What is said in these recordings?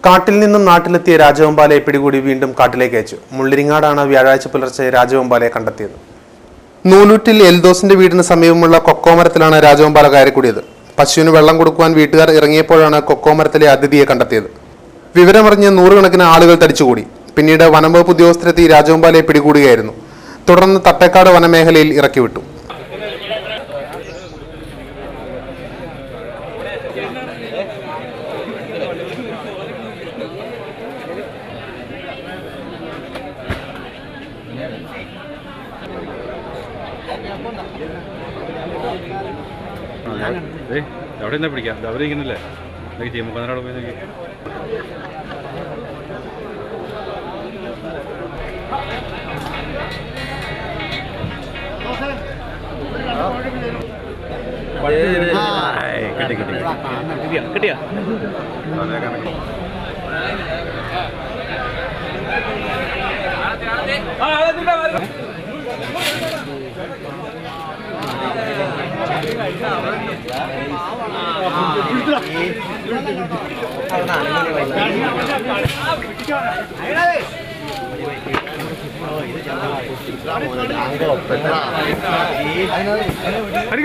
കാട്ടിൽ നിന്നും നാട്ടിലെത്തിയ രാജവെമ്പാലയെ പിടികൂടി വീണ്ടും കാട്ടിലേക്ക് അയച്ചു. മുള്ളിരിങ്ങാടാണ് വ്യാഴാഴ്ച പുലർച്ചെ രാജവെമ്പാലയെ കണ്ടെത്തിയത്. നൂലൂറ്റിൽ എൽദോസിന്റെ വീടിന് സമീപമുള്ള കൊക്കോമരത്തിലാണ് രാജവെമ്പാല കയറിക്കൂടിയത്. പശുവിന് വെള്ളം കൊടുക്കുവാൻ വീട്ടുകാർ ഇറങ്ങിയപ്പോഴാണ് കൊക്കോമരത്തിലെ അതിഥിയെ കണ്ടെത്തിയത്. വിവരമറിഞ്ഞ് നൂറുകണക്കിന് ആളുകൾ തടിച്ചുകൂടി. പിന്നീട് വനംവകുപ്പ് ഉദ്യോഗസ്ഥരെത്തി രാജവെമ്പാലയെ പിടികൂടുകയായിരുന്നു. തുടർന്ന് തട്ടേക്കാട് വനമേഖലയിൽ ഇറക്കിവിട്ടു. അവിടെ എന്താ പിടിക്കാം, അവിടെ ഇരിക്കുന്നില്ലേ ടീം 14 പോയി നോക്കി. കിട്ടിയാ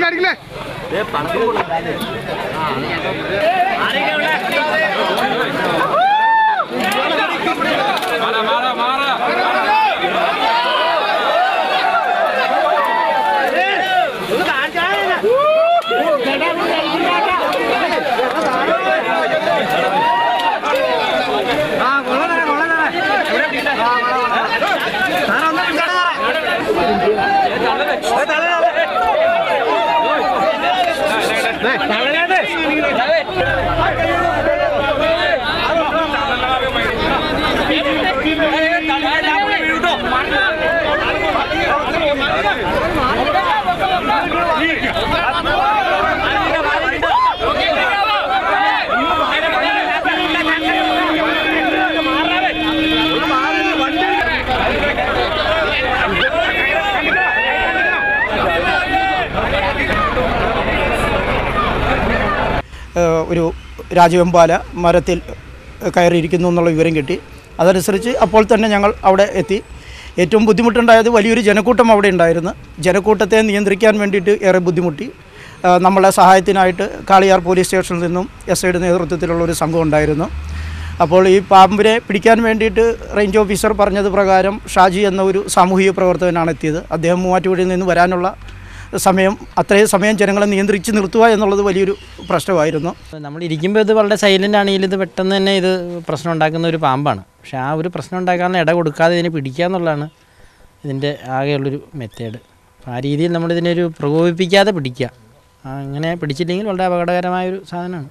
അടിക്കില്ലേ ഒരു രാജവെമ്പാല മരത്തിൽ കയറിയിരിക്കുന്നു എന്നുള്ള വിവരം കിട്ടി. അതനുസരിച്ച് അപ്പോൾ തന്നെ ഞങ്ങൾ അവിടെ എത്തി. ഏറ്റവും ബുദ്ധിമുട്ടുണ്ടായത് വലിയൊരു ജനക്കൂട്ടം അവിടെ ഉണ്ടായിരുന്നു. ജനക്കൂട്ടത്തെ നിയന്ത്രിക്കാൻ വേണ്ടിയിട്ട് ഏറെ ബുദ്ധിമുട്ടി. നമ്മളെ സഹായത്തിനായിട്ട് കാളിയാർ പോലീസ് സ്റ്റേഷനിൽ നിന്നും SIയുടെ നേതൃത്വത്തിലുള്ള ഒരു സംഘം ഉണ്ടായിരുന്നു. അപ്പോൾ ഈ പാമ്പിനെ പിടിക്കാൻ വേണ്ടിയിട്ട് റേഞ്ച് ഓഫീസർ പറഞ്ഞത് പ്രകാരം ഷാജി എന്ന ഒരു സാമൂഹിക പ്രവർത്തകനാണ് എത്തിയത്. അദ്ദേഹം മൂവാറ്റുപുഴയിൽ നിന്ന് വരാനുള്ള അത്രയും സമയം ജനങ്ങളെ നിയന്ത്രിച്ച് നിർത്തുക എന്നുള്ളത് വലിയൊരു പ്രശ്നമായിരുന്നു. നമ്മൾ ഇരിക്കുമ്പോൾ ഇത് വളരെ സൈലൻ്റ് ആണെങ്കിൽ ഇത് പെട്ടെന്ന് തന്നെ ഇത് പ്രശ്നം ഉണ്ടാക്കുന്ന ഒരു പാമ്പാണ്. പക്ഷേ ആ ഒരു പ്രശ്നം ഉണ്ടാക്കാൻ ഇട കൊടുക്കാതെ ഇതിനെ പിടിക്കുക എന്നുള്ളതാണ് ഇതിൻ്റെ ആകെയുള്ളൊരു മെത്തേഡ്. അപ്പോൾ ആ രീതിയിൽ നമ്മളിതിനൊരു പ്രകോപിപ്പിക്കാതെ പിടിക്കുക. അങ്ങനെ പിടിച്ചില്ലെങ്കിൽ വളരെ അപകടകരമായൊരു സാധനമാണ്.